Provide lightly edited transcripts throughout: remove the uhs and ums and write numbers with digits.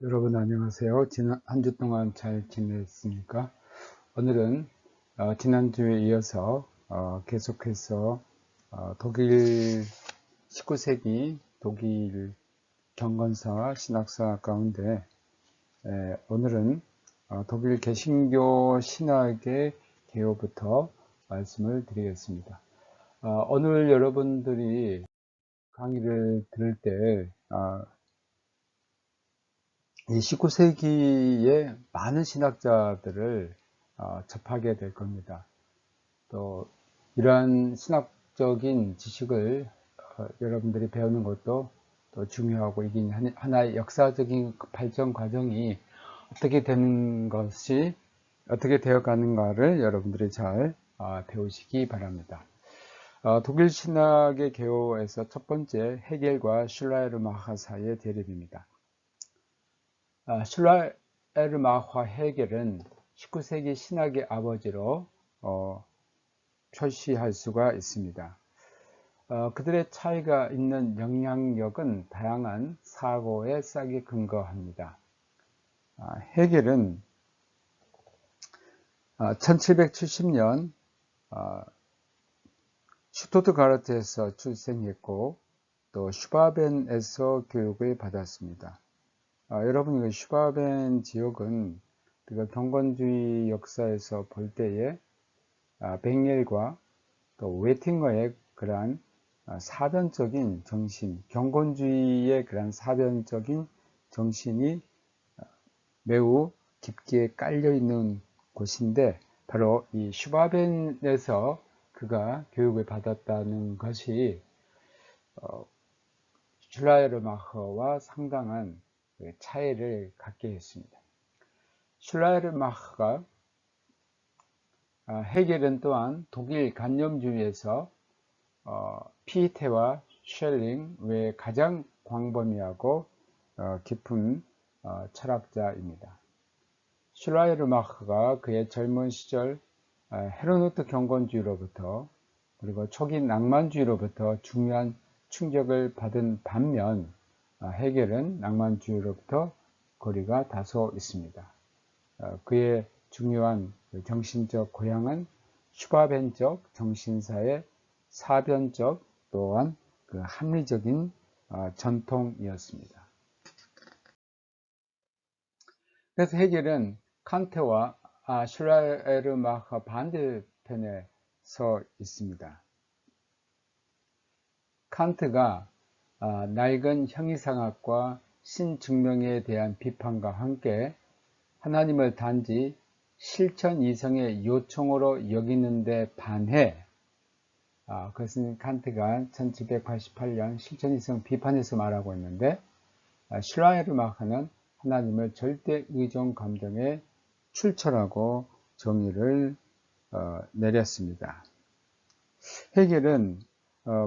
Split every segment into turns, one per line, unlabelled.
여러분 안녕하세요. 지난 한 주 동안 잘 지냈습니까? 오늘은 지난주에 이어서 계속해서 독일 19세기 독일 경건사 신학사 가운데 오늘은 독일 개신교 신학의 개요부터 말씀을 드리겠습니다. 오늘 여러분들이 강의를 들을 때 이 19세기에 많은 신학자들을 접하게 될 겁니다. 또 이러한 신학적인 지식을 여러분들이 배우는 것도 또 중요하고, 이게 하나의 역사적인 발전 과정이 어떻게 되는 것이 어떻게 되어 가는가를 여러분들이 잘 배우시기 바랍니다. 독일 신학의 개요에서 첫 번째, 헤겔과 슐라이르마하 사이의 대립입니다. 슐라이르마하 헤겔은 19세기 신학의 아버지로 표시할 수가 있습니다. 그들의 차이가 있는 영향력은 다양한 사고에 싹이 근거합니다. 헤겔은 1770년 슈투트가르트에서 출생했고, 또 슈바벤에서 교육을 받았습니다. 여러분, 슈바벤 지역은 우리가 경건주의 역사에서 볼 때에 뱅겔과 또 웨팅거의 그러한 사변적인 정신, 경건주의의 그러한 사변적인 정신이 매우 깊게 깔려 있는 곳인데, 바로 이 슈바벤에서 그가 교육을 받았다는 것이 슐라이르마흐와 상당한 차이를 갖게 했습니다. 슐라이르마흐가 헤겔은 또한 독일 관념주의에서 피테와 쉘링 외에 가장 광범위하고 깊은 철학자입니다. 슐라이르마흐가 그의 젊은 시절 헤르노트 경건주의로부터 그리고 초기 낭만주의로부터 중요한 충격을 받은 반면, 헤겔은 낭만주의로부터 거리가 다소 있습니다. 그의 중요한 정신적 고향은 슈바벤적 정신사의 사변적 또한 그 합리적인 전통이었습니다. 그래서 헤겔은 칸트와 슐라이르마흐 반대편에 서 있습니다. 칸트가 낡은 형이상학과 신증명에 대한 비판과 함께 하나님을 단지 실천 이성의 요청으로 여기는데 반해, 그것은 칸트가 1788년 실천 이성 비판에서 말하고 있는데, 슐라이르마흐는 하나님을 절대 의존 감정의 출처라고 정의를 내렸습니다. 헤겔은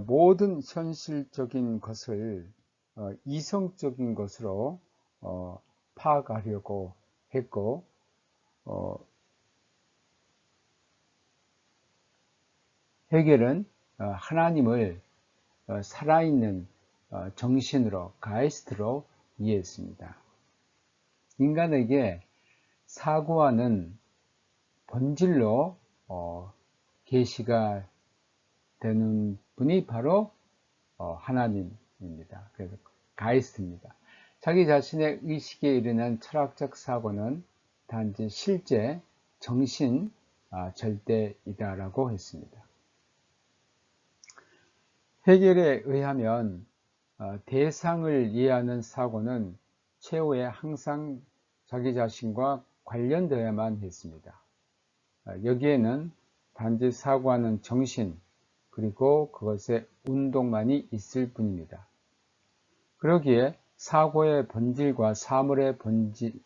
모든 현실적인 것을 이성적인 것으로 파악하려고 했고, 헤겔은 하나님을 살아있는 정신으로, 가이스트로 이해했습니다. 인간에게 사고하는 본질로 계시가 되는 분이 바로 하나님입니다. 그래서 가이스트입니다. 자기 자신의 의식에 이르는 철학적 사고는 단지 실제, 정신, 절대이다라고 했습니다. 헤겔에 의하면 대상을 이해하는 사고는 최후에 항상 자기 자신과 관련되어야만 했습니다. 여기에는 단지 사고하는 정신, 그리고 그것의 운동만이 있을 뿐입니다. 그러기에 사고의 본질과 사물의 본질은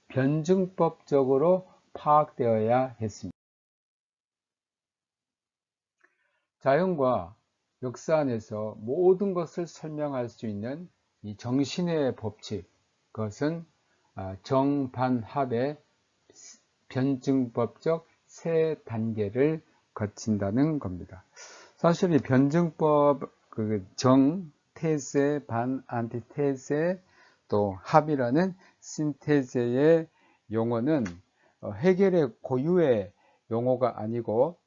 변증법적으로 파악되어야 했습니다. 자연과 역사 안에서 모든 것을 설명할 수 있는 이 정신의 법칙, 그것은 정반합의 변증법적 세 단계를 거친다는 겁니다. 사실 이 변증법, 정, 테세, 반, 안티테세, 또 합이라는 신태제의 용어는 헤겔의 고유의 용어가 아니고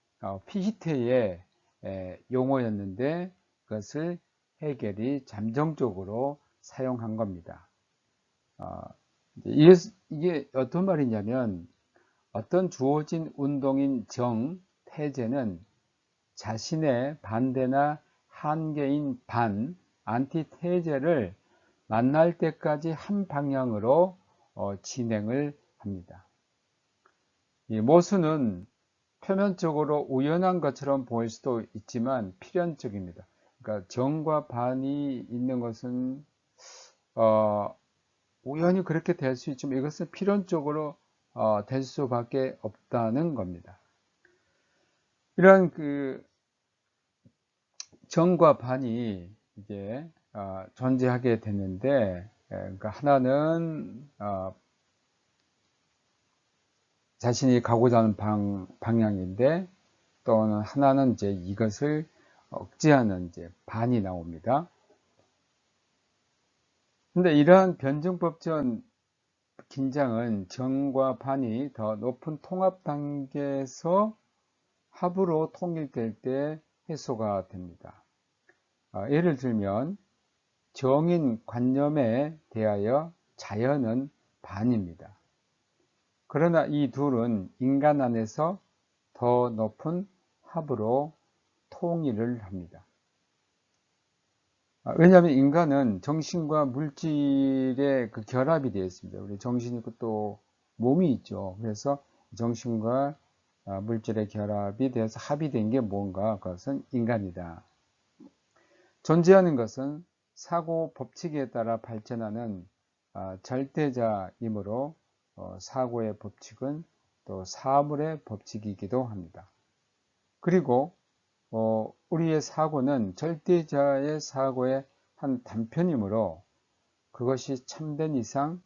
피히테의 용어였는데 그것을 헤겔이 잠정적으로 사용한 겁니다. 이게 어떤 말이냐면 어떤 주어진 운동인 정, 태제는 자신의 반대나 한계인 반, 안티테제를 만날 때까지 한 방향으로 진행을 합니다. 이 모순은 표면적으로 우연한 것처럼 보일 수도 있지만 필연적입니다. 그러니까 정과 반이 있는 것은 우연히 그렇게 될 수 있지만 이것은 필연적으로 될 수밖에 없다는 겁니다. 이런 그 정과 반이 이제 존재하게 됐는데, 그러니까 하나는 자신이 가고자 하는 방향인데, 또는 하나는 이제 이것을 억제하는 이제 반이 나옵니다. 근데 이러한 변증법전 긴장은 정과 반이 더 높은 통합 단계에서 합으로 통일될 때 해소가 됩니다. 예를 들면 정인 관념에 대하여 자연은 반입니다. 그러나 이 둘은 인간 안에서 더 높은 합으로 통일을 합니다. 왜냐하면 인간은 정신과 물질의 그 결합이 되어 있습니다. 우리 정신이 있고 또 몸이 있죠. 그래서 정신과 물질의 결합이 되어서 합이 된 게 뭔가? 그것은 인간이다. 존재하는 것은 사고 법칙에 따라 발전하는 절대자이므로 사고의 법칙은 또 사물의 법칙이기도 합니다. 그리고 우리의 사고는 절대자의 사고의 한 단편이므로 그것이 참된 이상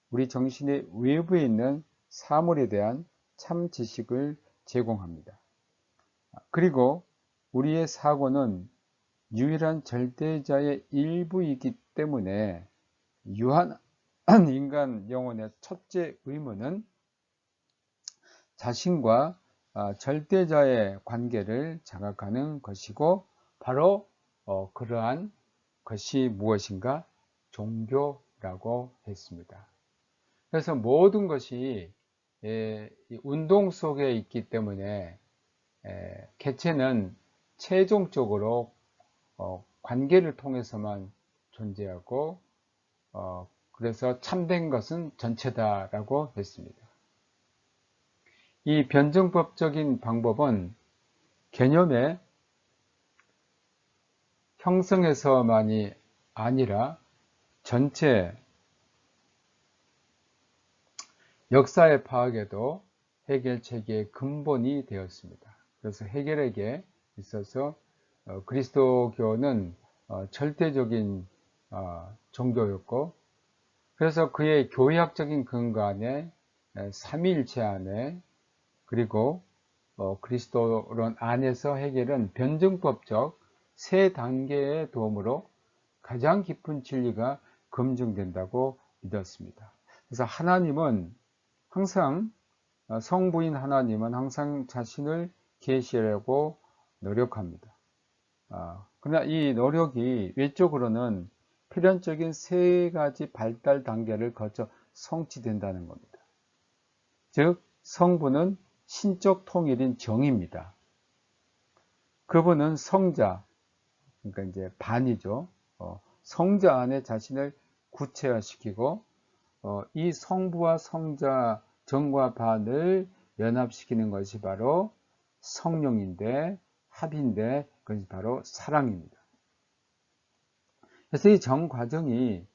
우리 정신의 외부에 있는 사물에 대한 참 지식을 제공합니다. 그리고 우리의 사고는 유일한 절대자의 일부이기 때문에 유한한 인간 영혼의 첫째 의무는 자신과 절대자의 관계를 자각하는 것이고 바로 그러한 것이 무엇인가? 종교라고 했습니다. 그래서 모든 것이 운동 속에 있기 때문에 개체는 최종적으로 관계를 통해서만 존재하고 그래서 참된 것은 전체다라고 했습니다. 이 변증법적인 방법은 개념의 형성에서만이 아니라 전체 역사의 파악에도 헤겔 체계의 근본이 되었습니다. 그래서 헤겔에게 있어서 그리스도교는 절대적인 종교였고, 그래서 그의 교회학적인 근거 안에 삼위일체 안에 그리고 그리스도론 안에서 헤겔은 변증법적 세 단계의 도움으로 가장 깊은 진리가 검증된다고 믿었습니다. 그래서 하나님은 항상 성부인 하나님은 항상 자신을 계시하려고 노력합니다. 그러나 이 노력이 외적으로는 필연적인 세 가지 발달 단계를 거쳐 성취된다는 겁니다. 즉 성부는 신적 통일인 정입니다. 그분은 성자, 그러니까 이제 반이죠. 성자 안에 자신을 구체화시키고 이 성부와 성자 정과 반을 연합시키는 것이 바로 성령인데 합인데 그것이 바로 사랑입니다. 그래서 이 정 과정이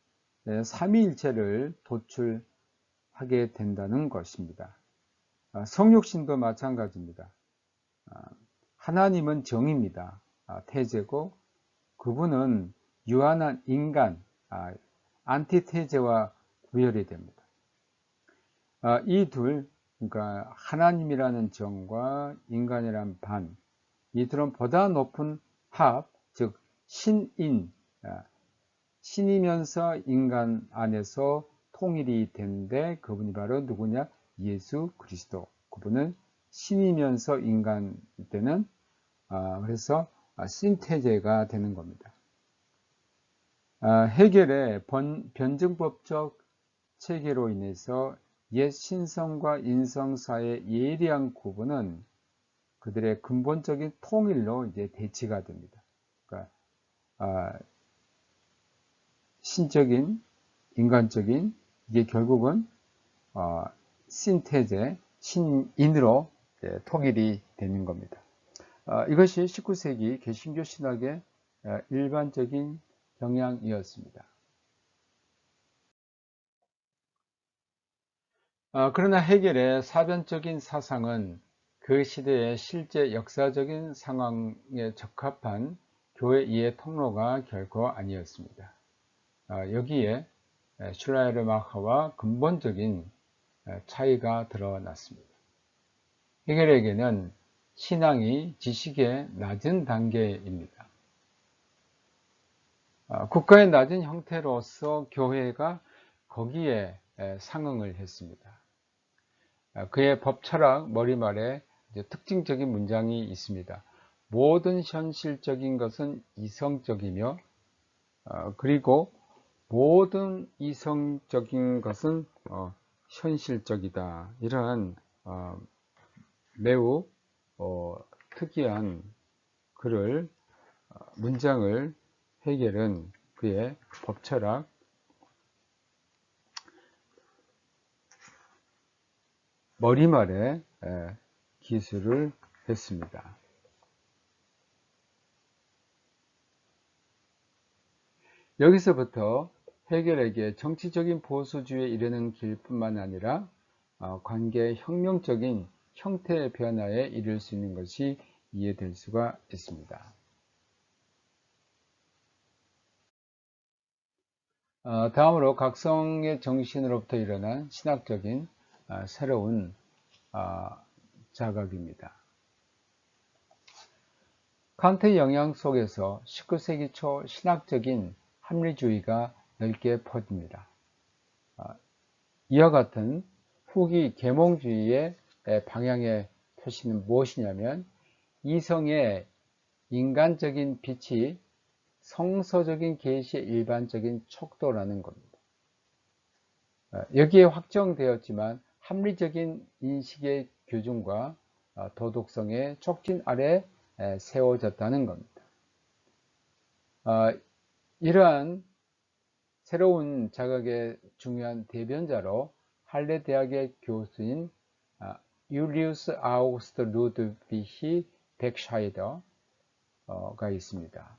삼위일체를 도출하게 된다는 것입니다. 성육신도 마찬가지입니다. 하나님은 정입니다. 태제고 그분은 유한한 인간, 안티테제와 구별이 됩니다. 이 둘, 그러니까 하나님이라는 정과 인간이라는 반, 이 둘은 보다 높은 합, 즉 신인, 신이면서 인간 안에서 통일이 되는데 그분이 바로 누구냐? 예수 그리스도. 그분은 신이면서 인간 때는 그래서 신태제가 되는 겁니다. 해겔의 변증법적 체계로 인해서 옛 신성과 인성 사이의 예리한 구분은 그들의 근본적인 통일로 이제 대치가 됩니다. 그러니까 신적인, 인간적인 이게 결국은 신태제, 신인으로 통일이 되는 겁니다. 이것이 19세기 개신교 신학의 일반적인 경향이었습니다. 그러나 해겔의 사변적인 사상은 그 시대의 실제 역사적인 상황에 적합한 교회 이해 통로가 결코 아니었습니다. 여기에 슐라이르마하와 근본적인 차이가 드러났습니다. 해겔에게는 신앙이 지식의 낮은 단계입니다. 국가의 낮은 형태로서 교회가 거기에 상응을 했습니다. 그의 법, 철학, 머리말에 특징적인 문장이 있습니다. 모든 현실적인 것은 이성적이며 그리고 모든 이성적인 것은 현실적이다. 이러한 매우 특이한 문장을 해겔은 그의 법, 철학, 머리말에 기술을 했습니다. 여기서부터 해겔에게 정치적인 보수주의에 이르는 길뿐만 아니라 관계의 혁명적인 형태의 변화에 이를 수 있는 것이 이해될 수가 있습니다. 다음으로 각성의 정신으로부터 일어난 신학적인 새로운 자각입니다. 칸트의 영향 속에서 19세기 초 신학적인 합리주의가 넓게 퍼집니다. 이와 같은 후기 계몽주의의 방향의 표시는 무엇이냐면 이성의 인간적인 빛이 성서적인 계시의 일반적인 척도라는 겁니다. 여기에 확정되었지만 합리적인 인식의 교준과 도덕성의 촉진 아래 세워졌다는 겁니다. 이러한 새로운 자각의 중요한 대변자로 할레 대학의 교수인 율리우스 아우구스트 루드비히 백샤이더가 있습니다.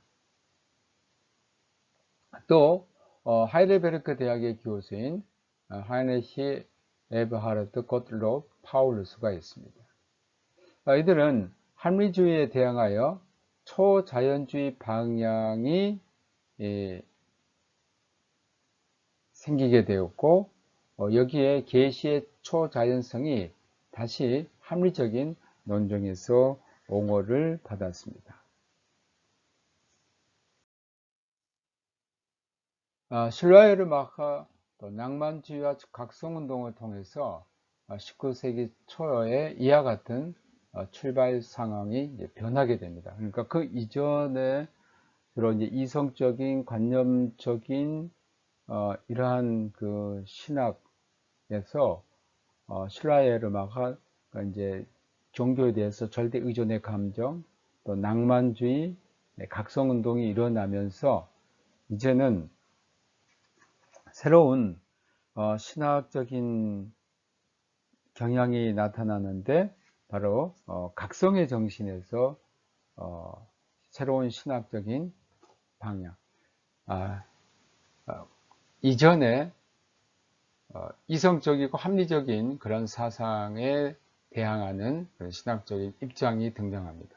또 하이델베르크 대학의 교수인 하이네히 에브하르트 고틀롭 파울루스가 있습니다. 이들은 합리주의에 대항하여 초자연주의 방향이 생기게 되었고 여기에 계시의 초자연성이 다시 합리적인 논쟁에서 옹호를 받았습니다. 슐라이르마하 낭만주의와 각성운동을 통해서 19세기 초에 이와 같은 출발 상황이 변하게 됩니다. 그러니까 그 이전에 주로 이제 이성적인 관념적인 이러한 그 신학에서 슐라이르마가 이제 종교에 대해서 절대 의존의 감정, 또 낭만주의, 각성운동이 일어나면서 이제는 새로운 신학적인 경향이 나타나는데 바로 각성의 정신에서 새로운 신학적인 방향. 이전에 이성적이고 합리적인 그런 사상에 대항하는 그런 신학적인 입장이 등장합니다.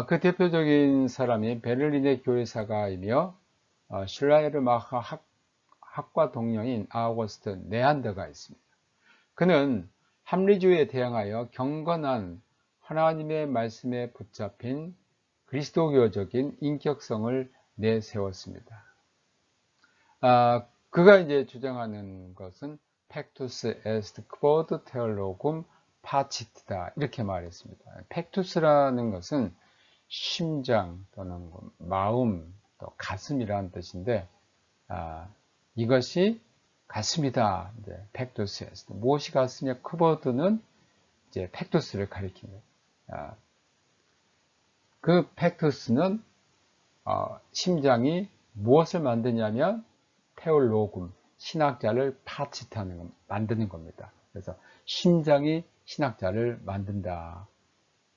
그 대표적인 사람이 베를린의 교회사가이며 슐라이르마하 학과 동료인 아우구스트 네안더가 있습니다. 그는 합리주의에 대항하여 경건한 하나님의 말씀에 붙잡힌 그리스도교적인 인격성을 내세웠습니다. 그가 이제 주장하는 것은 Pectus est quod theologum facit다 이렇게 말했습니다. Pectus라는 것은 심장 또는 마음 또 가슴이라는 뜻인데 이것이 가슴이다. 이제 Pectus est 무엇이 가슴이냐? quod는 이제 Pectus를 가리킵니다. 그 Pectus는 심장이 무엇을 만드냐면 테올로금, 신학자를 만드는 겁니다. 그래서 심장이 신학자를 만든다.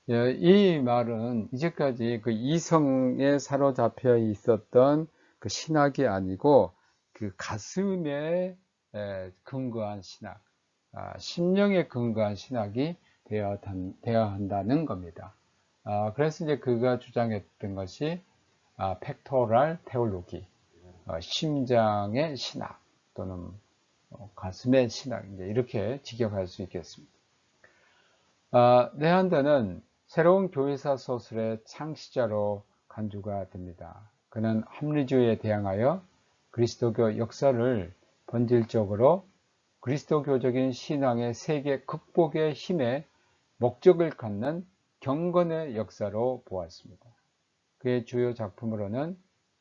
이 말은 이제까지 그 이성에 사로잡혀 있었던 그 신학이 아니고 그 가슴에 근거한 신학, 심령에 근거한 신학이 되어야 한다는 겁니다. 그래서 이제 그가 주장했던 것이 팩토랄 테올로기, 심장의 신학 또는 가슴의 신학, 이렇게 직역할 수 있겠습니다. 네안더는 새로운 교회사 소설의 창시자로 간주가 됩니다. 그는 합리주의에 대항하여 그리스도교 역사를 본질적으로 그리스도교적인 신앙의 세계 극복의 힘에 목적을 갖는 경건의 역사로 보았습니다. 그의 주요 작품으로는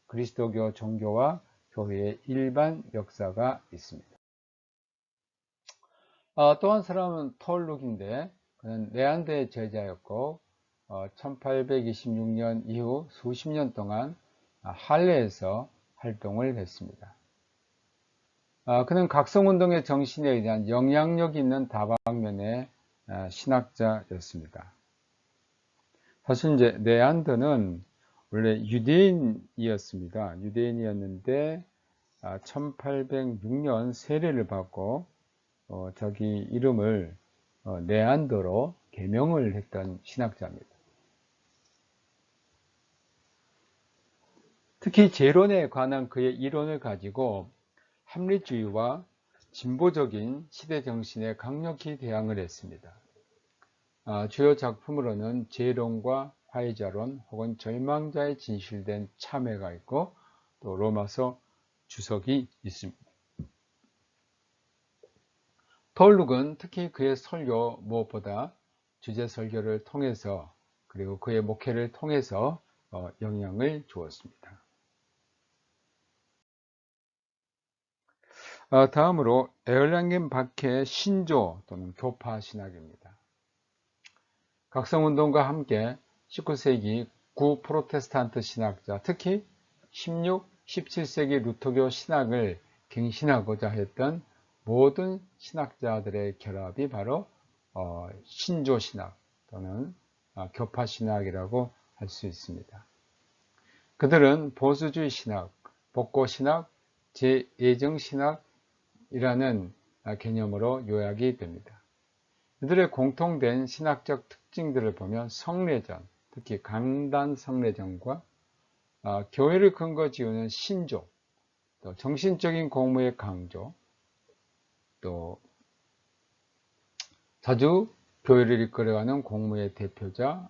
그리스도교 종교와 교회의 일반 역사가 있습니다. 또 한 사람은 톨룩인데 그는 네안더의 제자였고 1826년 이후 수십 년 동안 할레에서 활동을 했습니다. 그는 각성운동의 정신에 의한 영향력 있는 다방면의 신학자였습니다. 사실 이제 네안더는 원래 유대인이었습니다. 유대인이었는데 1806년 세례를 받고 자기 이름을 네안더로 개명을 했던 신학자입니다. 특히 재론에 관한 그의 이론을 가지고 합리주의와 진보적인 시대 정신에 강력히 대항을 했습니다. 주요 작품으로는 재론과 화해자론 혹은 절망자의 진실된 참회가 있고 또 로마서 주석이 있습니다. 톨룩은 특히 그의 설교 무엇보다 주제 설교를 통해서 그리고 그의 목회를 통해서 영향을 주었습니다. 다음으로 에얼랑겐 박해의 신조 또는 교파 신학입니다. 각성운동과 함께 19세기 구 프로테스탄트 신학자, 특히 16, 17세기 루터교 신학을 갱신하고자 했던 모든 신학자들의 결합이 바로 신조 신학 또는 교파 신학이라고 할 수 있습니다. 그들은 보수주의 신학, 복고 신학, 재예정 신학이라는 개념으로 요약이 됩니다. 이들의 공통된 신학적 특징들을 보면 성례전, 특히 강단 성례전과 교회를 근거 지우는 신조, 또 정신적인 공무의 강조, 또 자주 교회를 이끌어가는 공무의 대표자,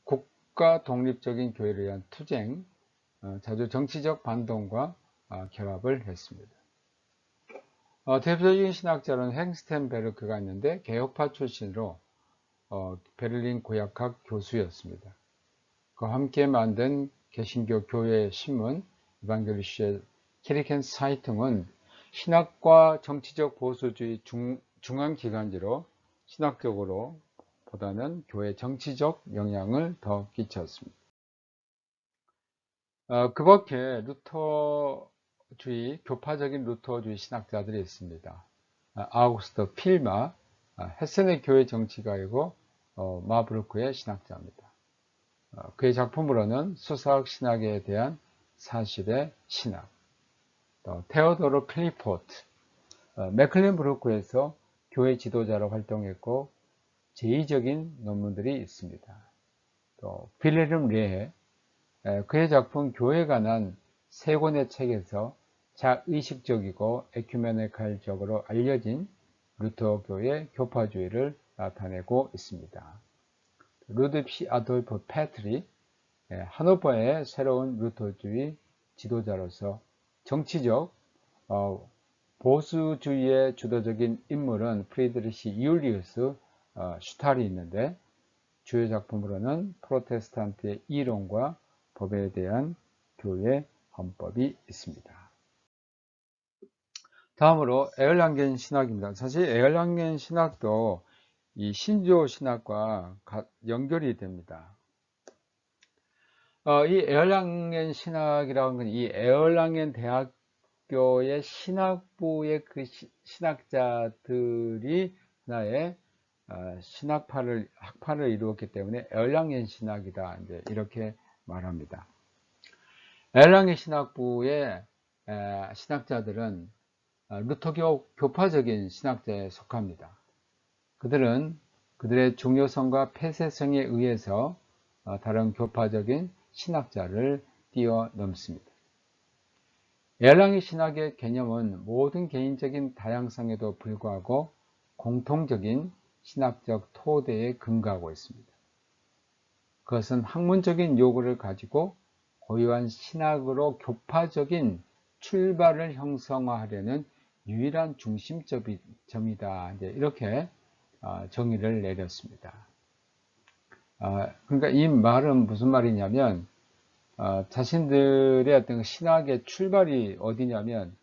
국가 독립적인 교회를 위한 투쟁, 자주 정치적 반동과 결합을 했습니다. 대표적인 신학자는 헨스텐베르크가 있는데 개혁파 출신으로 베를린 고약학 교수였습니다. 그와 함께 만든 개신교 교회 신문 이방겔리시의 키리켄 사이퉁은 신학과 정치적 보수주의 중앙기관지로 신학적으로 보다는 교회 정치적 영향을 더 끼쳤습니다. 그 밖에 루터주의, 교파적인 루터주의 신학자들이 있습니다. 아우구스트 필마, 헤센의 교회 정치가이고 마브르크의 신학자입니다. 그의 작품으로는 수사학 신학에 대한 사실의 신학, 또 테오도르 클리포트, 맥클렌부르크에서 교회 지도자로 활동했고 제의적인 논문들이 있습니다. 또 빌레름 레헤, 그의 작품 교회에 관한 세 권의 책에서 자의식적이고 에큐메니칼적으로 알려진 루터교의 교파주의를 나타내고 있습니다. 루드피 아돌프 페트리, 하노버의 새로운 루터주의 지도자로서 정치적, 보수주의의 주도적인 인물은 프리드리히 율리우스 슈탈이 있는데, 주요 작품으로는 프로테스탄트의 이론과 법에 대한 교회 헌법이 있습니다. 다음으로 에얼랑겐 신학입니다. 사실 에얼랑겐 신학도 이 신조 신학과 연결이 됩니다. 이 에얼랑겐 신학이라는 건 이 에얼랑겐 대학교의 신학부의 그 신학자들이 하나의 학파를 이루었기 때문에 에얼랑겐 신학이다, 이제 이렇게 말합니다. 에얼랑겐 신학부의 신학자들은 루터교 교파적인 신학자에 속합니다. 그들은 그들의 중요성과 폐쇄성에 의해서 다른 교파적인 신학자를 뛰어넘습니다. 에얼랑겐 신학의 개념은 모든 개인적인 다양성에도 불구하고 공통적인 신학적 토대에 근거하고 있습니다. 그것은 학문적인 요구를 가지고 고유한 신학으로 교파적인 출발을 형성화하려는 유일한 중심점이다, 이렇게 정의를 내렸습니다. 그러니까 이 말은 무슨 말이냐면, 자신들의 어떤 신학의 출발이 어디냐면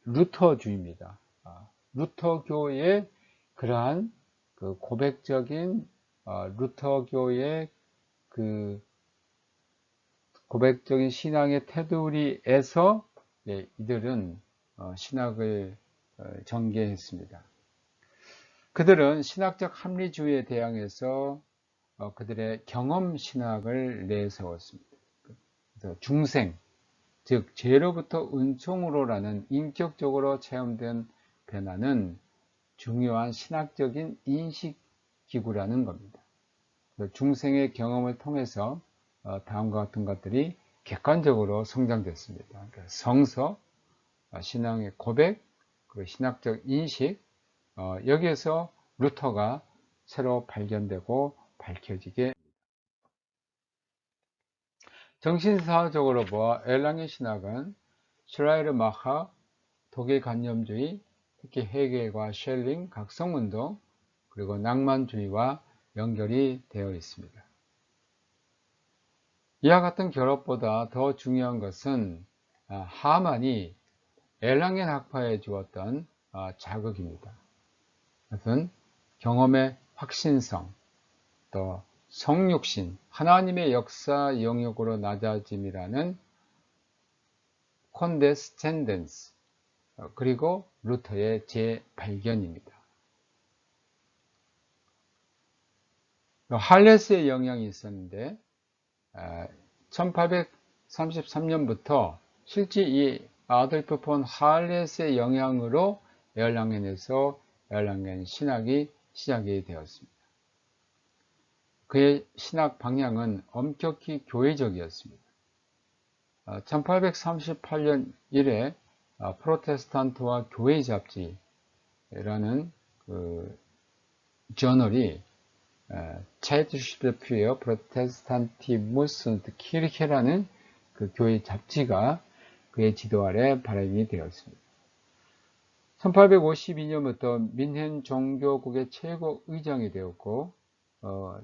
루터주의입니다. 루터교의 그러한 그 고백적인 루터교의 그 고백적인 신앙의 테두리에서 이들은 신학을 전개했습니다. 그들은 신학적 합리주의에 대항해서 그들의 경험 신학을 내세웠습니다. 그래서 중생, 즉 죄로부터 은총으로라는 인격적으로 체험된 변화는 중요한 신학적인 인식기구라는 겁니다. 중생의 경험을 통해서 다음과 같은 것들이 객관적으로 성장됐습니다. 그러니까 성서, 신앙의 고백, 그리고 신학적 인식, 여기에서 루터가 새로 발견되고 밝혀지게. 정신사적으로 보아 에얼랑겐 신학은 슈라이르마하, 독일 관념주의, 특히 헤겔과 셸링, 각성운동, 그리고 낭만주의와 연결이 되어 있습니다. 이와 같은 결합보다 더 중요한 것은 하만이 에얼랑겐 학파에 주었던 자극입니다. 그것은 경험의 확신성, 또 성육신, 하나님의 역사 영역으로 낮아짐이라는 콘데스텐던스, 그리고 루터의 재발견입니다. 할레스의 영향이 있었는데 1833년부터 실제 이 아돌프 폰 할레스의 영향으로 에얼랑겐에서 에얼랑겐 신학이 시작이 되었습니다. 그의 신학 방향은 엄격히 교회적이었습니다. 1838년 이래 프로테스탄트와 교회 잡지라는 그 저널이 Zeitschrift Protestantismus und Kirche라는 그 교회 잡지가 그의 지도 아래 발행이 되었습니다. 1852년부터 민헨 종교국의 최고 의장이 되었고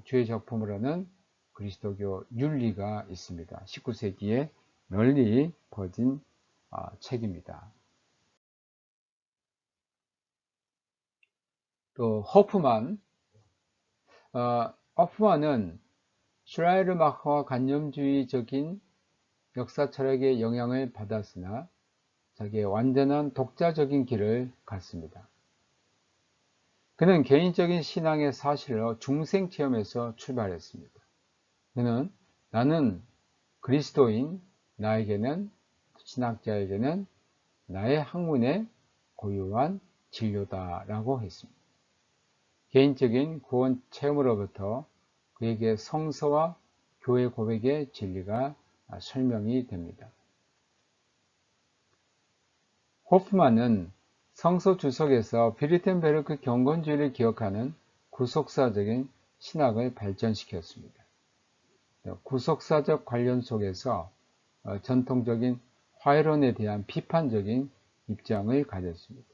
주요 작품으로는 그리스도교 윤리가 있습니다. 19세기에 널리 퍼진 책입니다. 또 호프만은 슈라이르마커와 관념주의적인 역사 철학의 영향을 받았으나 자기의 완전한 독자적인 길을 갔습니다. 그는 개인적인 신앙의 사실로 중생 체험에서 출발했습니다. 그는 나는 그리스도인, 나에게는 신학자에게는 나의 학문의 고유한 진료다라고 했습니다. 개인적인 구원 체험으로부터 그에게 성서와 교회 고백의 진리가 설명이 됩니다. 호프만은 성서 주석에서 비르텐베르크 경건주의를 기억하는 구속사적인 신학을 발전시켰습니다. 구속사적 관련 속에서 전통적인 화해론에 대한 비판적인 입장을 가졌습니다.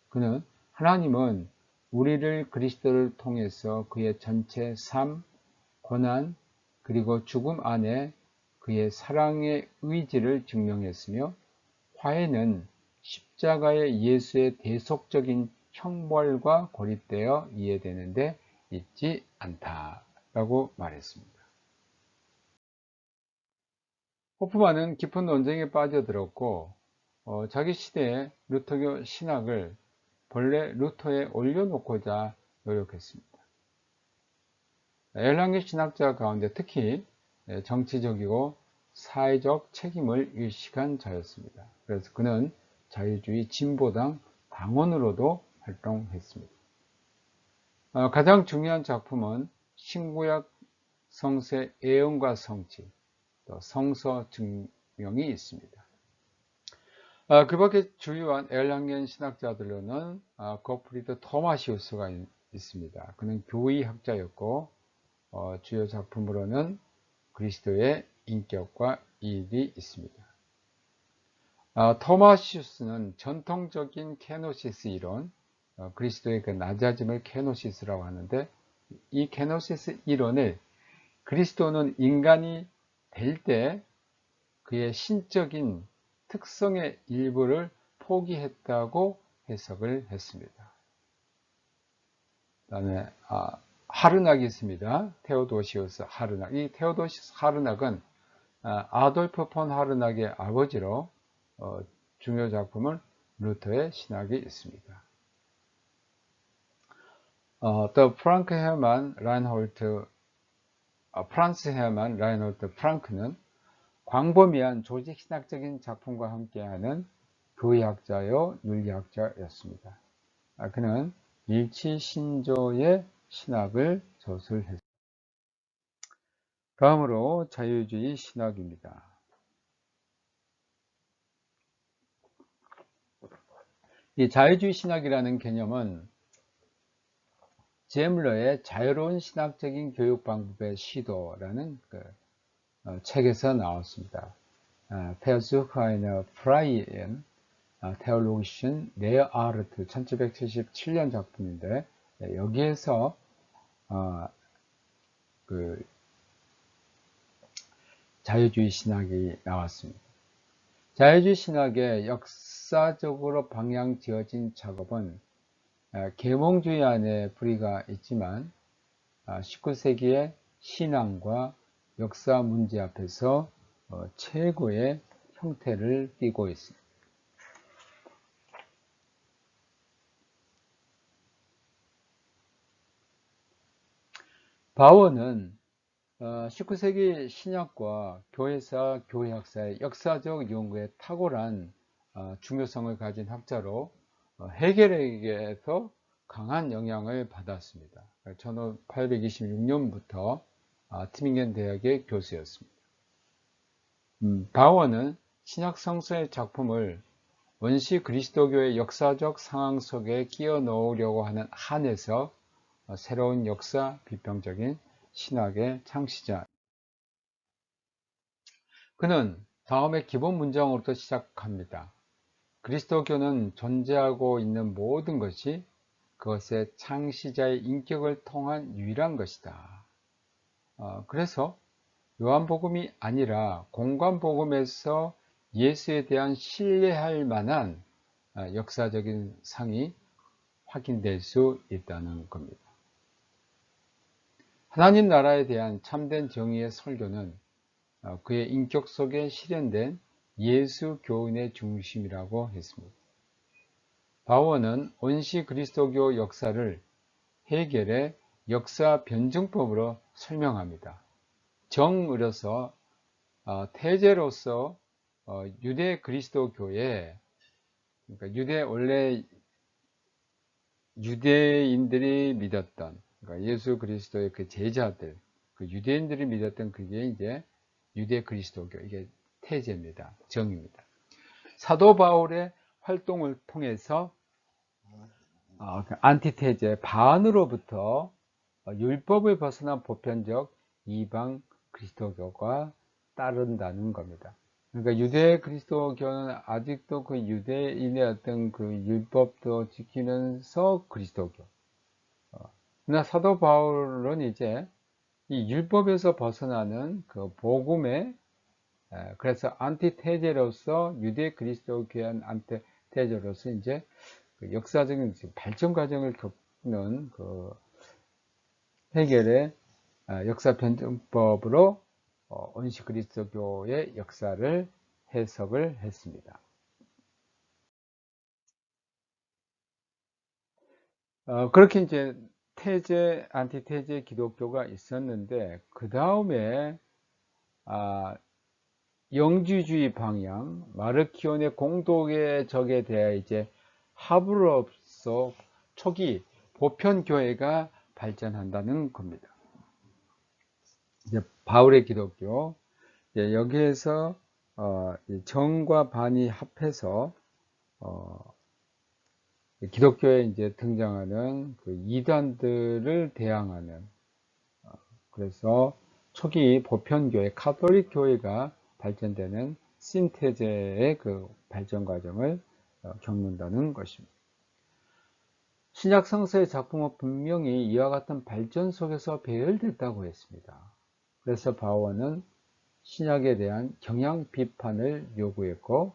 그는 하나님은 우리를 그리스도를 통해서 그의 전체 삶, 고난, 그리고 죽음 안에 그의 사랑의 의지를 증명했으며 화해는 십자가의 예수의 대속적인 형벌과 고립되어 이해되는데 있지 않다라고 말했습니다. 호프만은 깊은 논쟁에 빠져들었고 자기 시대의 루터교 신학을 본래 루터에 올려놓고자 노력했습니다. erlangen 신학자 가운데 특히 정치적이고 사회적 책임을 일식한 자였습니다. 그래서 그는 자유주의 진보당 당원으로도 활동했습니다. 가장 중요한 작품은 신구약 성서의 애언과 성취, 또 성서 증명이 있습니다. 그 밖에 주요한 erlangen 신학자들로는 고프리드 토마시우스가 있습니다. 그는 교의학자였고 주요 작품으로는 그리스도의 인격과 일이 있습니다. 토마시우스는 전통적인 케노시스 이론, 그리스도의 그 낮아짐을 케노시스라고 하는데, 이 케노시스 이론을 그리스도는 인간이 될 때 그의 신적인 특성의 일부를 포기했다고 해석을 했습니다. 그 다음에 하르낙이 있습니다. 테오도시우스 하르낙. 이 테오도시우스 하르낙은 아돌프 폰 하르낙의 아버지로 중요 작품은 루터의 신학이 있습니다. 또 프랑스 헤르만 라인홀트 프랑크는 광범위한 조직신학적인 작품과 함께하는 교의학자요 윤리학자였습니다. 그는 일치신조의 신학을 저술했습니다. 다음으로 자유주의 신학입니다. 이 자유주의 신학이라는 개념은 제물러의 자유로운 신학적인 교육 방법의 시도라는 책에서 나왔습니다. Versuch einer freien theologischen Lehrart 1777년 작품인데 여기에서 자유주의 신학이 나왔습니다. 자유주의 신학의 역사적으로 방향 지어진 작업은 계몽주의 안에 뿌리가 있지만 19세기의 신앙과 역사 문제 앞에서 최고의 형태를 띠고 있습니다. 바워는 19세기 신학과 교회사, 교회학사의 역사적 연구에 탁월한 중요성을 가진 학자로 헤겔에게서 강한 영향을 받았습니다. 1826년부터 티밍겐 대학의 교수였습니다. 바워는 신약 성서의 작품을 원시 그리스도교의 역사적 상황 속에 끼워 넣으려고 하는 한에서 새로운 역사 비평적인 신학의 창시자. 그는 다음에 기본 문장으로부터 시작합니다. 그리스도교는 존재하고 있는 모든 것이 그것의 창시자의 인격을 통한 유일한 것이다. 그래서 요한복음이 아니라 공관복음에서 예수에 대한 신뢰할 만한 역사적인 상이 확인될 수 있다는 겁니다. 하나님 나라에 대한 참된 정의의 설교는 그의 인격 속에 실현된 예수 교훈의 중심이라고 했습니다. 바워는 원시 그리스도교 역사를 헤겔의 역사 변증법으로 설명합니다. 정으로서 태제로서 유대 그리스도교에, 그러니까 원래 유대인들이 믿었던, 그러니까 예수 그리스도의 그 제자들, 그 유대인들이 믿었던 그게 이제 유대 그리스도교, 이게 태제입니다. 정입니다. 사도 바울의 활동을 통해서 안티테제, 반으로부터 율법을 벗어난 보편적 이방 그리스도교가 따른다는 겁니다. 그러니까 유대 그리스도교는 아직도 그 유대인의 어떤 그 율법도 지키면서 그리스도교. 그러나 사도 바울은 이제 이 율법에서 벗어나는 그 복음의 그래서 안티테제로서 유대 그리스도교한 안티테제로서 이제 그 역사적인 발전 과정을 겪는 그 해결의 역사 변증법으로 원시 그리스도교의 역사를 해석을 했습니다. 그렇게 이제 태제, 안티태제 기독교가 있었는데 그 다음에 영지주의 방향, 마르키온의 공독의 적에 대해 이제 합으로서 초기 보편교회가 발전한다는 겁니다. 이제 바울의 기독교, 이제 여기에서 정과 반이 합해서 기독교에 이제 등장하는 그 이단들을 대항하는 그래서 초기 보편교회, 카톨릭 교회가 발전되는 신태제의 그 발전 과정을 겪는다는 것입니다. 신약 성서의 작품은 분명히 이와 같은 발전 속에서 배열됐다고 했습니다. 그래서 바오는 신약에 대한 경향 비판을 요구했고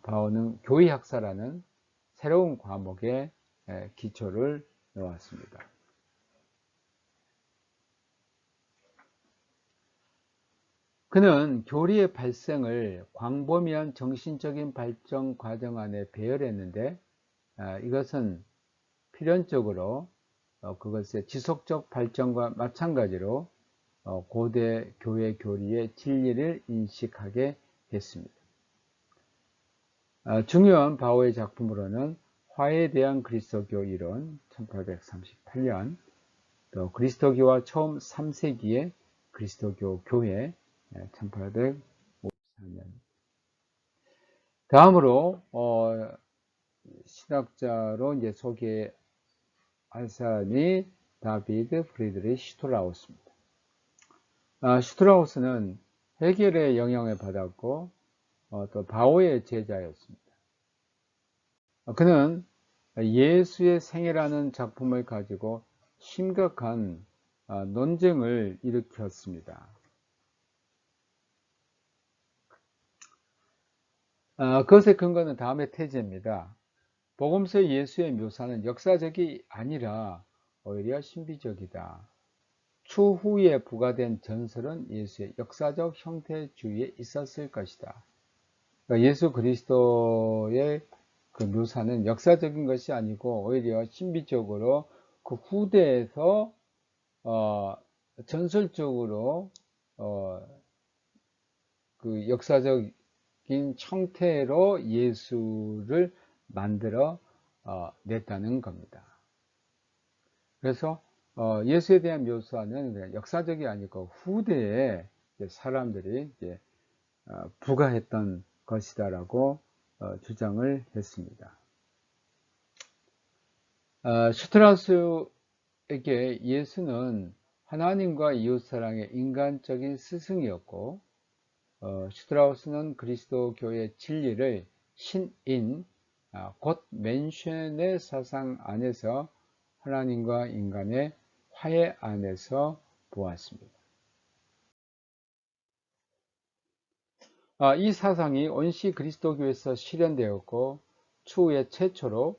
바오는 교회학사라는 새로운 과목에 기초를 놓았습니다. 그는 교리의 발생을 광범위한 정신적인 발전 과정 안에 배열했는데 이것은 필연적으로 그것의 지속적 발전과 마찬가지로 고대 교회 교리의 진리를 인식하게 했습니다. 중요한 바오의 작품으로는 화해에 대한 그리스도교 이론 1838년, 또 그리스도교와 처음 3세기의 그리스도교 교회 1854년. 다음으로 신학자로 이제 소개할 사람이 다비드 프리드리히 슈트라우스입니다. 슈트라우스는 헤겔의 영향을 받았고 또 바오의 제자였습니다. 그는 예수의 생애라는 작품을 가지고 심각한 논쟁을 일으켰습니다. 그것의 근거는 다음의 태제입니다. 복음서의 예수의 묘사는 역사적이 아니라 오히려 신비적이다. 추후에 부과된 전설은 예수의 역사적 형태주의에 있었을 것이다. 그러니까 예수 그리스도의 그 묘사는 역사적인 것이 아니고 오히려 신비적으로 그 후대에서 전설적으로 그 역사적인 형태로 예수를 만들어 냈다는 겁니다. 그래서 예수에 대한 묘사는 역사적이 아니고 후대에 사람들이 이제 부과했던 것이다라고 주장을 했습니다. 슈트라우스에게 예수는 하나님과 이웃사랑의 인간적인 스승이었고 슈트라우스는 그리스도교의 진리를 신인, 곧 맨션의 사상 안에서 하나님과 인간의 화해 안에서 보았습니다. 이 사상이 원시 그리스도교에서 실현되었고 추후에 최초로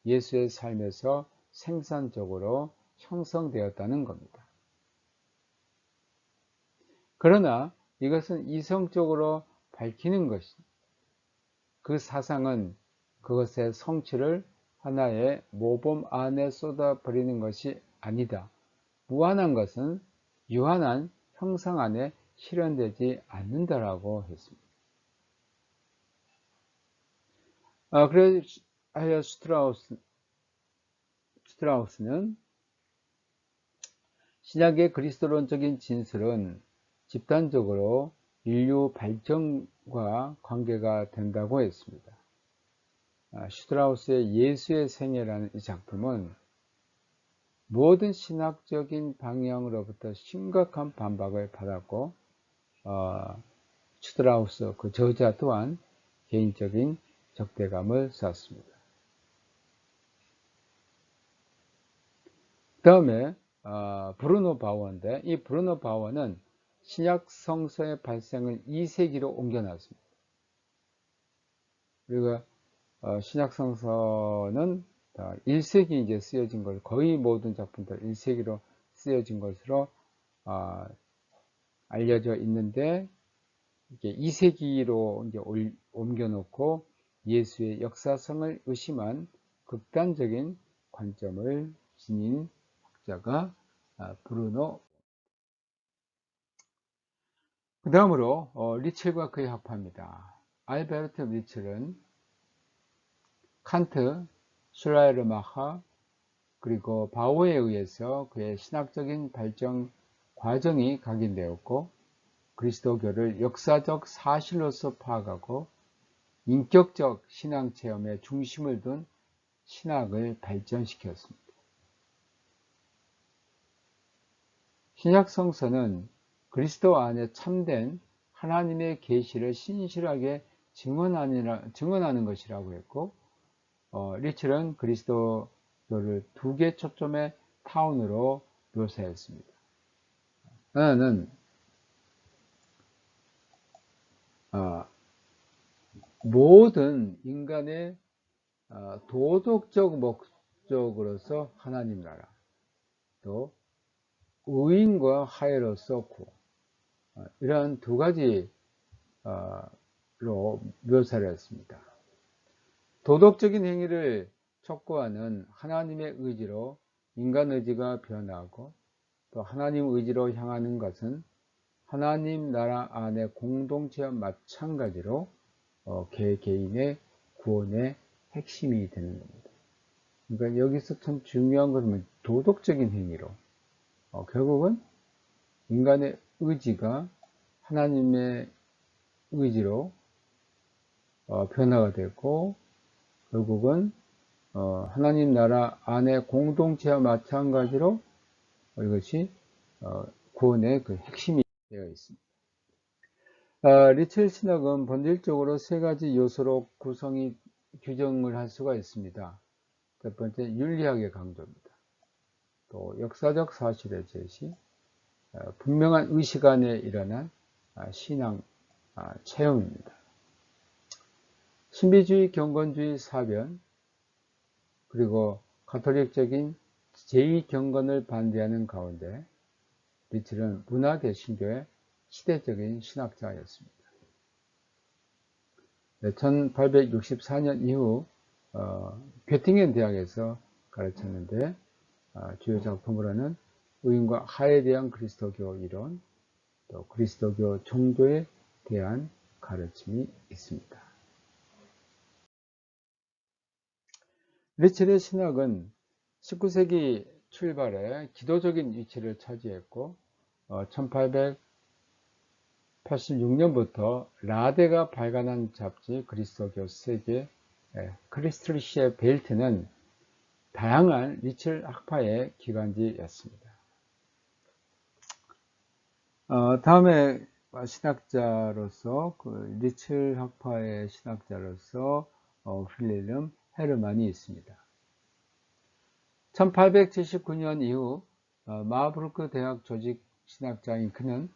예수의 삶에서 생산적으로 형성되었다는 겁니다. 그러나 이것은 이성적으로 밝히는 것이 그 사상은 그것의 성취를 하나의 모범 안에 쏟아버리는 것이 아니다. 무한한 것은 유한한 형상 안에 실현되지 않는다라고 했습니다. 그래서 슈트라우스는 신약의 그리스도론적인 진술은 집단적으로 인류 발전과 관계가 된다고 했습니다. 슈트라우스의 예수의 생애라는 이 작품은 모든 신학적인 방향으로부터 심각한 반박을 받았고 슈트라우스 그 저자 또한 개인적인 적대감을 쌓았습니다. 그 다음에 브루노 바워인데, 이 브루노 바워는 신약 성서의 발생을 2세기로 옮겨놨습니다. 우리가 신약 성서는 1세기 이제 쓰여진 것, 거의 모든 작품들 1세기로 쓰여진 것으로 알려져 있는데, 이게 2세기로 이제 옮겨놓고 예수의 역사성을 의심한 극단적인 관점을 지닌 학자가 브루노. 그 다음으로 리첼과 그의 학파입니다. 알베르트 리첼은 칸트, 슐라이르마하 그리고 바오에 의해서 그의 신학적인 발전 과정이 각인되었고, 그리스도교를 역사적 사실로서 파악하고 인격적 신앙 체험에 중심을 둔 신학을 발전시켰습니다. 신약 성서는 그리스도 안에 참된 하나님의 계시를 신실하게 증언하는 것이라고 했고, 리첼은 그리스도교를 두 개 초점의 타운으로 묘사했습니다. 하나는 모든 인간의 도덕적 목적으로서 하나님 나라, 또 의인과 하해로서 구원, 이러한 두 가지로 묘사를 했습니다. 도덕적인 행위를 촉구하는 하나님의 의지로 인간 의지가 변하고, 또 하나님 의지로 향하는 것은 하나님 나라 안의 공동체와 마찬가지로 개개인의 구원의 핵심이 되는 겁니다. 그러니까 여기서 참 중요한 것은 도덕적인 행위로 결국은 인간의 의지가 하나님의 의지로 변화가 되고, 결국은 하나님 나라 안의 공동체와 마찬가지로 이것이 구원의 그 핵심이 되어 있습니다. 리첼 신학은 본질적으로 세 가지 요소로 규정을 할 수가 있습니다. 첫 번째, 윤리학의 강조입니다. 또 역사적 사실의 제시, 분명한 의식 안에 일어난 신앙 체험입니다. 신비주의, 경건주의, 사변, 그리고 가톨릭적인 제2경건을 반대하는 가운데 리첼은 문화개신교의 시대적인 신학자였습니다. 1864년 이후 göttingen 대학에서 가르쳤는데, 주요 작품으로는 의인과 하에 대한 그리스도교 이론, 또 그리스도교 종교에 대한 가르침이 있습니다. 리첼의 신학은 19세기 출발에 기도적인 위치를 차지했고, 1886년부터 라데가 발간한 잡지 그리스도교 세계 크리스트리시의 벨트는 다양한 리첼 학파의 기관지였습니다. 다음에 신학자로서 리첼 학파의 신학자로서 윌hel름 헤르만이 있습니다. 1879년 이후 마부르크 대학 조직 신학자인 그는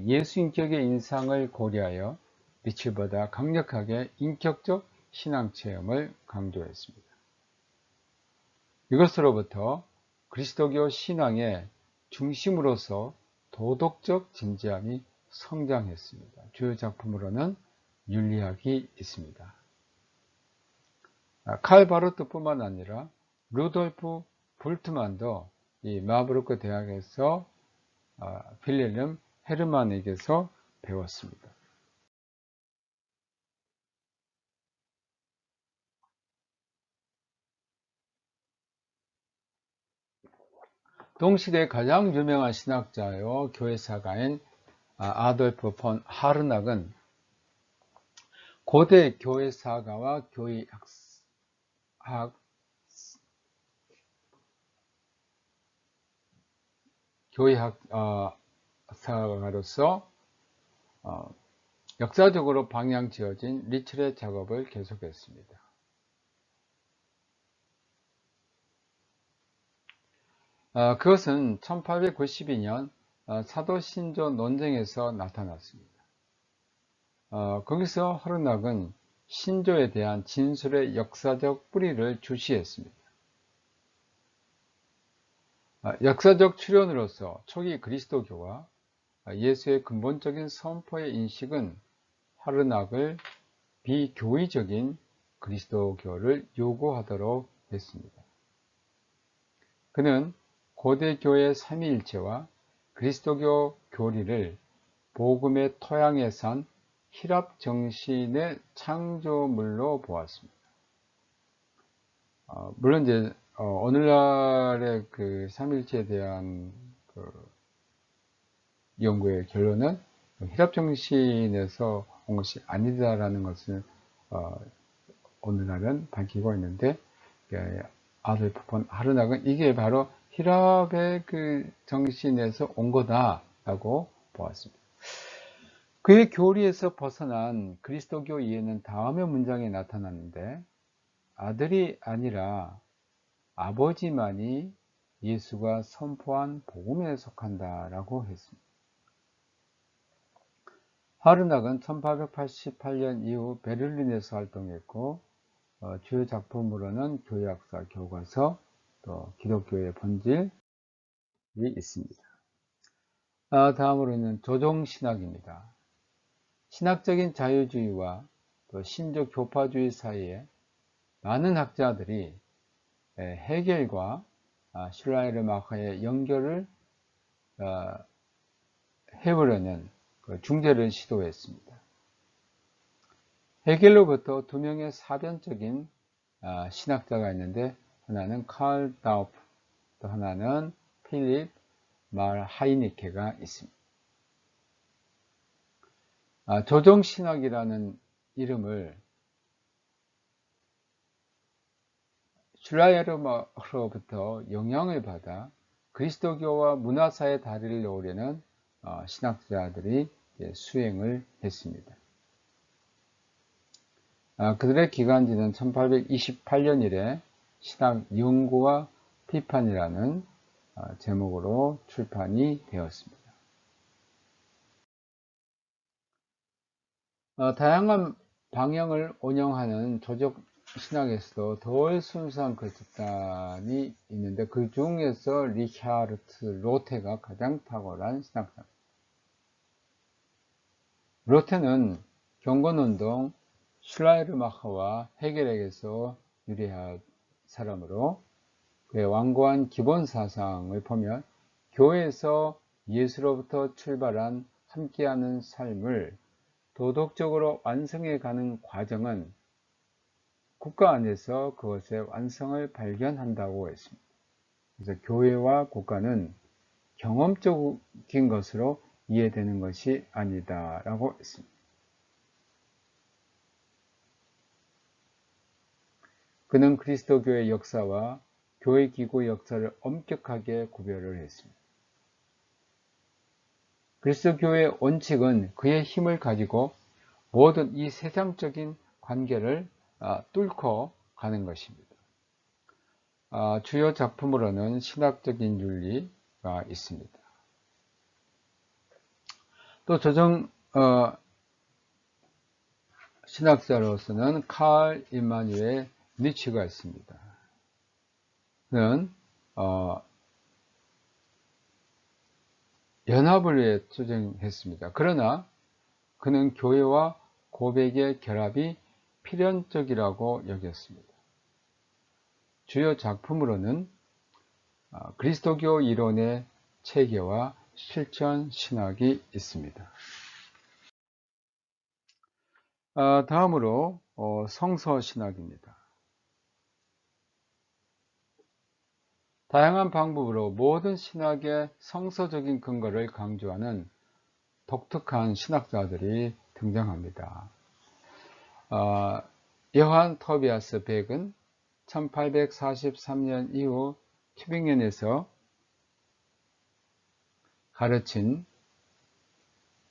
예수 인격의 인상을 고려하여 리첼보다 강력하게 인격적 신앙 체험을 강조했습니다. 이것으로부터 그리스도교 신앙의 중심으로서 도덕적 진지함이 성장했습니다. 주요 작품으로는 윤리학이 있습니다. 칼 바로트뿐만 아니라 루돌프 볼트만도 이 마부르크 대학에서 윌헬름 헤르만에게서 배웠습니다. 동시대 가장 유명한 신학자요 교회사가인 아돌프 폰 하르낙은 고대 교회사가와 교회학사가로서 역사적으로 방향 지어진 리츠렛 작업을 계속했습니다. 그것은 1892년 사도 신조 논쟁에서 나타났습니다. 거기서 허르낙은 신조에 대한 진술의 역사적 뿌리를 주시했습니다. 역사적 출현으로서 초기 그리스도교와 예수의 근본적인 선포의 인식은 허르낙을 비교의적인 그리스도교를 요구하도록 했습니다. 그는 고대 교회의 삼위일체와 그리스도교 교리를 복음의 토양에 산 히랍 정신의 창조물로 보았습니다. 물론 이제 오늘날의 그 삼위일체에 대한 그 연구의 결론은 히랍 정신에서 온 것이 아니다라는 것을 오늘날은 밝히고 있는데, 아돌프 폰 하르낙은 이게 바로 히랍의 그 정신에서 온 거다라고 보았습니다. 그의 교리에서 벗어난 그리스도교 이해는 다음의 문장에 나타났는데, 아들이 아니라 아버지만이 예수가 선포한 복음에 속한다라고 했습니다. 하르낙은 1888년 이후 베를린에서 활동했고, 주요 작품으로는 교회학사 교과서, 또 기독교의 본질이 있습니다. 다음으로는 조종신학입니다. 신학적인 자유주의와 또 신적 교파주의 사이에 많은 학자들이 헤겔과 슐라이르마커의 연결을 해보려는 중재를 시도했습니다. 헤겔로부터 두 명의 사변적인 신학자가 있는데, 하나는 칼 다우프, 또 하나는 필립 말 하이니케가 있습니다. 조정신학이라는 이름을 슐라이르마커로부터 영향을 받아 그리스도교와 문화사의 다리를 놓으려는 신학자들이 수행을 했습니다. 그들의 기간지는 1828년 이래 신학 연구와 비판이라는 제목으로 출판이 되었습니다. 다양한 방향을 운영하는 조적 신학에서도 덜 순수한 그 집단이 있는데, 그 중에서 리차르트 로테가 가장 탁월한 신학자입니다. 로테는 경건운동, 슐라이르마커와 헤겔에게서 유래한 사람으로, 그의 완고한 기본 사상을 보면 교회에서 예수로부터 출발한 함께하는 삶을 도덕적으로 완성해 가는 과정은 국가 안에서 그것의 완성을 발견한다고 했습니다. 그래서 교회와 국가는 경험적인 것으로 이해되는 것이 아니다라고 했습니다. 그는 그리스도교의 역사와 교회 기구 역사를 엄격하게 구별을 했습니다. 그리스도교의 원칙은 그의 힘을 가지고 모든 이 세상적인 관계를 뚫고 가는 것입니다. 주요 작품으로는 신학적인 윤리가 있습니다. 또 조정 신학자로서는 칼 임마누엘 니츠가 있습니다. 그는 연합을 위해 투쟁했습니다. 그러나 그는 교회와 고백의 결합이 필연적이라고 여겼습니다. 주요 작품으로는 그리스도교 이론의 체계와 실천 신학이 있습니다. 다음으로 성서 신학입니다. 다양한 방법으로 모든 신학의 성서적인 근거를 강조하는 독특한 신학자들이 등장합니다. 요한 토비아스 백은 1843년 이후 튜빙겐에서 가르친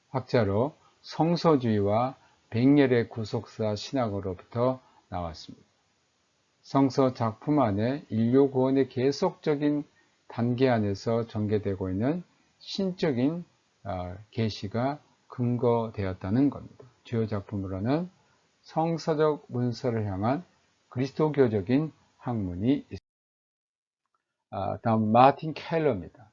학자로 성서주의와 백렬의 구속사 신학으로부터 나왔습니다. 성서 작품 안에 인류 구원의 계속적인 단계 안에서 전개되고 있는 신적인 계시가 근거되었다는 겁니다. 주요 작품으로는 성서적 문서를 향한 그리스도교적인 학문이 있습니다. 다음 마틴 켈러입니다.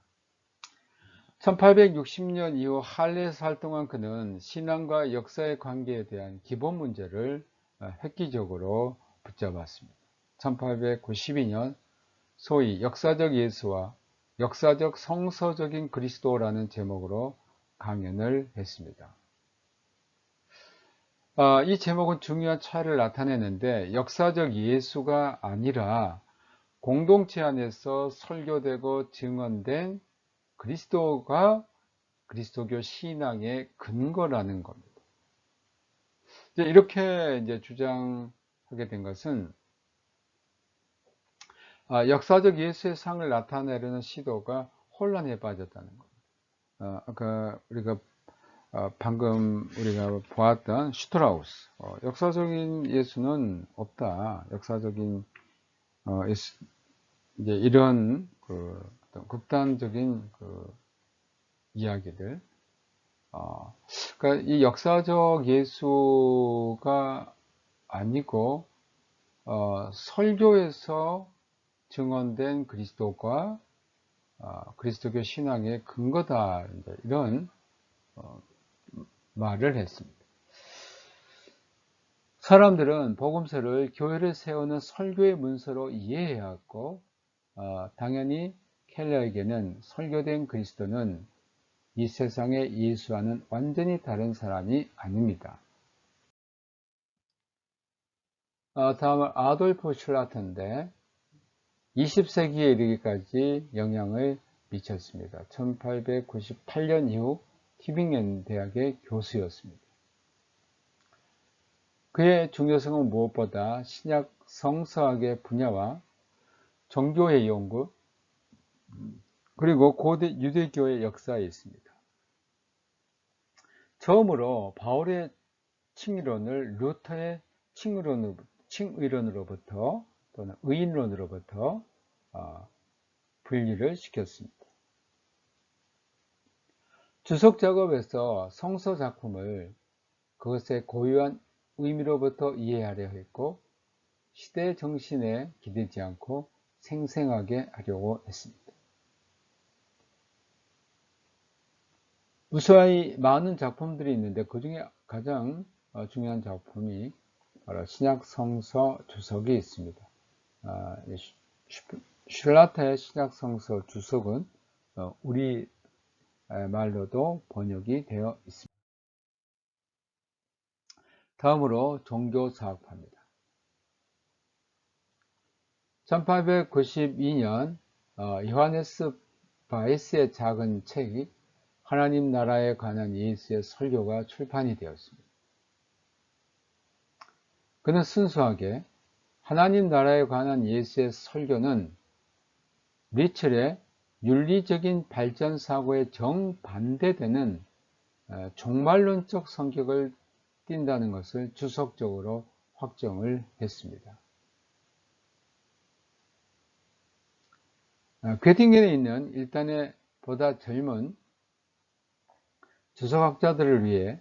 1860년 이후 할레에서 활동한 그는 신앙과 역사의 관계에 대한 기본 문제를 획기적으로 붙잡았습니다. 1892년 소위 역사적 예수와 역사적 성서적인 그리스도라는 제목으로 강연을 했습니다. 이 제목은 중요한 차이를 나타내는데 역사적 예수가 아니라 공동체 안에서 설교되고 증언된 그리스도가 그리스도교 신앙의 근거라는 겁니다. 이렇게 주장하게 된 것은 역사적 예수의 상을 나타내려는 시도가 혼란에 빠졌다는 겁니다. 아까 방금 우리가 보았던 슈트라우스, 역사적인 예수는 없다. 역사적인 예수, 이런 어떤 극단적인 이야기들. 그러니까 이 역사적 예수가 아니고 설교에서 증언된 그리스도가 그리스도교 신앙의 근거다. 이런 말을 했습니다. 사람들은 복음서를 교회를 세우는 설교의 문서로 이해해야 했고 당연히 켈러에게는 설교된 그리스도는 이 세상의 예수와는 완전히 다른 사람이 아닙니다. 다음은 아돌프 슐라트인데 20세기에 이르기까지 영향을 미쳤습니다. 1898년 이후 티빙겐 대학의 교수였습니다. 그의 중요성은 무엇보다 신약 성서학의 분야와 종교의 연구 그리고 고대 유대교의 역사에 있습니다. 처음으로 바울의 칭의론을 루터의 칭의론으로부터 또는 의인론으로부터 분리를 시켰습니다. 주석 작업에서 성서 작품을 그것의 고유한 의미로부터 이해하려 했고 시대 정신에 기대지 않고 생생하게 하려고 했습니다. 무수히 많은 작품들이 있는데 그 중에 가장 중요한 작품이 바로 신약 성서 주석이 있습니다. 슐라타의 신약 성서 주석은 우리 말로도 번역이 되어 있습니다. 다음으로 종교사학파입니다. 1892년 요하네스 바이스의 작은 책이 하나님 나라에 관한 예수의 설교가 출판이 되었습니다. 그는 순수하게 하나님 나라에 관한 예수의 설교는 리첼의 윤리적인 발전 사고에 정반대되는 종말론적 성격을 띈다는 것을 주석적으로 확정을 했습니다. 괴팅겐에 있는 일단의 보다 젊은 주석학자들을 위해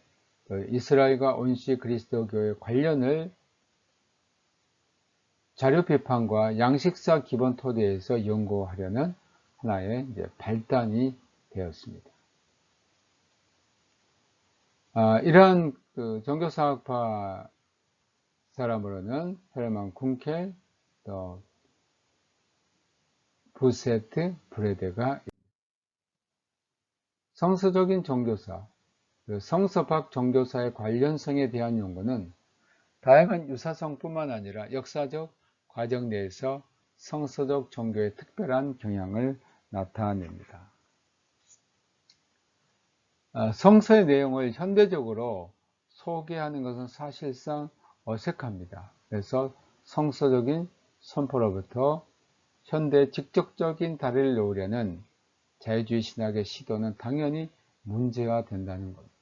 이스라엘과 온시 그리스도교의 관련을 자료 비판과 양식사 기본 토대에서 연구하려는 하나의 발단이 되었습니다. 이러한 종교사학파 사람으로는 헤르만 쿰켈, 또 부세트, 브레데가 성서적인 종교사, 성서 밖 종교사의 관련성에 대한 연구는 다양한 유사성뿐만 아니라 역사적 과정 내에서 성서적 종교의 특별한 경향을 나타냅니다. 성서의 내용을 현대적으로 소개하는 것은 사실상 어색합니다. 그래서 성서적인 선포로부터 현대 직접적인 다리를 놓으려는 자유주의 신학의 시도는 당연히 문제가 된다는 겁니다.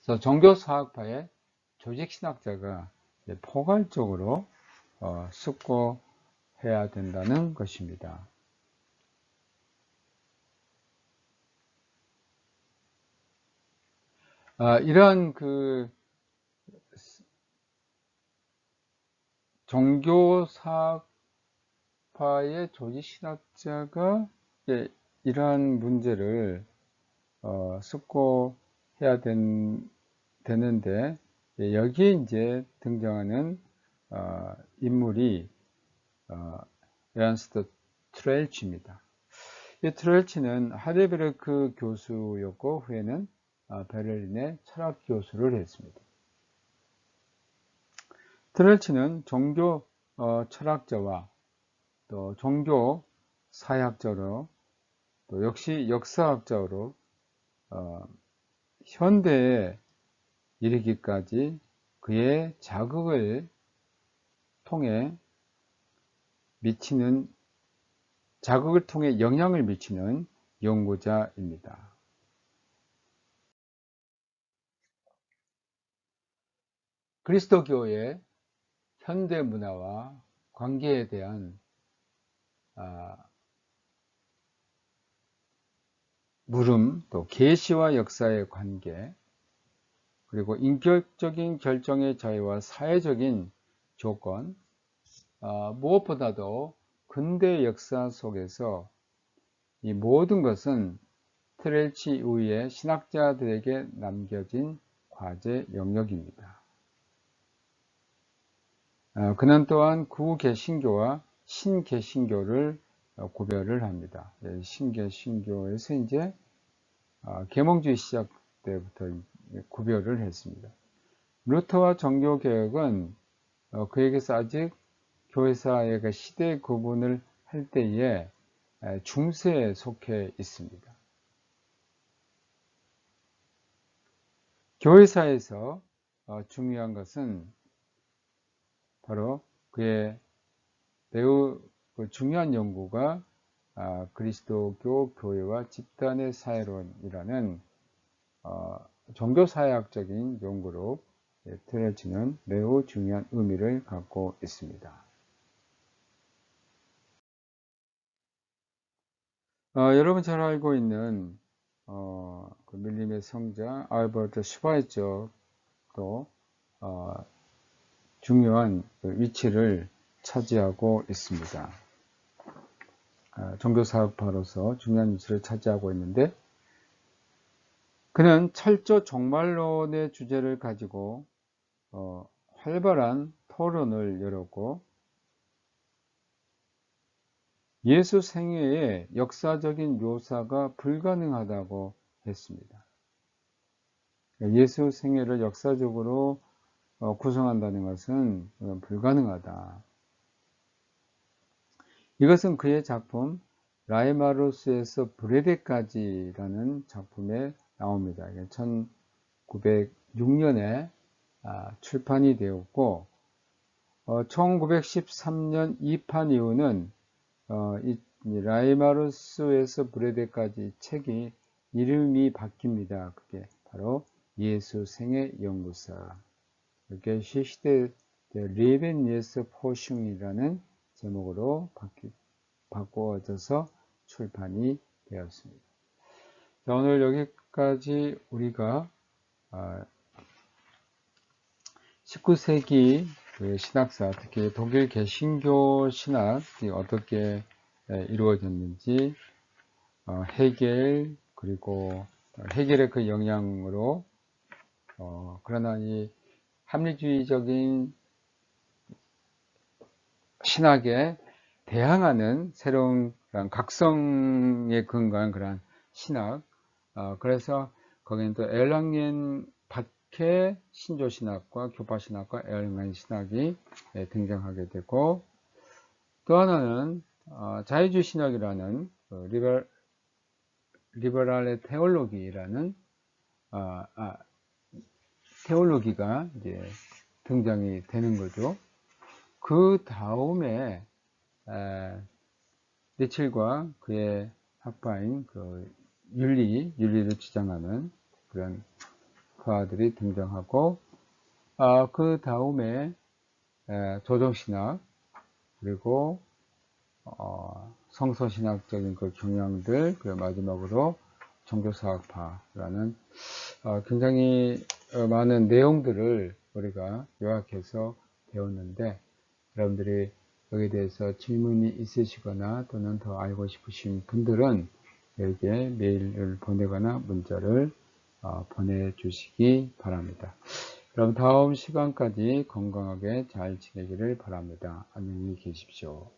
그래서 종교사학파의 조직신학자가 포괄적으로 숙고해야 된다는 것입니다. 이러한 그 종교사학파의 조직신학자가 이러한 문제를 숙고해야 되는데, 여기에 이제 등장하는 인물이 에란스트 트렐치입니다. 이 트렐치는 하데베르크 교수였고 후에는 베를린의 철학 교수를 했습니다. 트렐치는 종교 철학자와 또 종교 사학자로 또 역시 역사학자로 현대에 이르기까지 그의 자극을 통해 영향을 미치는 연구자입니다. 그리스도교의 현대 문화와 관계에 대한 물음, 또 계시와 역사의 관계, 그리고 인격적인 결정의 자유와 사회적인 조건, 무엇보다도 근대 역사 속에서 이 모든 것은 트렐치 이후의 신학자들에게 남겨진 과제 영역입니다. 그는 또한 구개신교와 신개신교를 구별을 합니다. 신개신교에서 이제 계몽주의 시작 때부터 구별을 했습니다. 루터와 종교개혁은 그에게서 아직 교회사의 시대 구분을 할 때에 중세에 속해 있습니다. 교회사에서 중요한 것은 바로 그의 매우 중요한 연구가 그리스도교 교회와 집단의 사회론이라는 종교사회학적인 연구로 트렐치는 매우 중요한 의미를 갖고 있습니다. 여러분 잘 알고 있는 그 밀림의 성자 알버트 슈바이처도 중요한 위치를 차지하고 있습니다. 종교사학파로서 중요한 위치를 차지하고 있는데, 그는 철저 종말론의 주제를 가지고 활발한 토론을 열었고, 예수 생애의 역사적인 묘사가 불가능하다고 했습니다. 예수 생애를 역사적으로 구성한다는 것은 불가능하다. 이것은 그의 작품 라이마루스에서 브레데까지라는 작품에 나옵니다. 1906년에 출판이 되었고 1913년 2판 이후는 이 라이마루스에서 브레데까지 책이 이름이 바뀝니다. 그게 바로 예수 생애 연구사, 이렇게 시시대 레벤 예스 포슝이라는 제목으로 바꾸어져서 출판이 되었습니다. 자, 오늘 여기까지 우리가 19세기 신학사, 특히 독일 개신교 신학이 어떻게 이루어졌는지, 헤겔, 그리고 헤겔의 그 영향으로 그러나 이 합리주의적인 신학에 대항하는 새로운 각성에 근거한 그런 신학, 그래서 거기는 또 에얼랑겐 박해 신조신학과 교파신학과 에얼랑겐 신학이 등장하게 되고, 또 하나는 자유주의 신학이라는 리버랄의 테올로기라는 테올로기가 이제 등장이 되는 거죠. 그 다음에 니칠과 그의 학파인 그 윤리를 주장하는 그런 학파들이 등장하고, 그 다음에 조정신학, 그리고 성서신학적인 그 경향들, 그리고 마지막으로 종교사학파라는 굉장히 많은 내용들을 우리가 요약해서 배웠는데, 여러분들이 여기에 대해서 질문이 있으시거나 또는 더 알고 싶으신 분들은 여기에 메일을 보내거나 문자를 보내주시기 바랍니다. 그럼 다음 시간까지 건강하게 잘 지내기를 바랍니다. 안녕히 계십시오.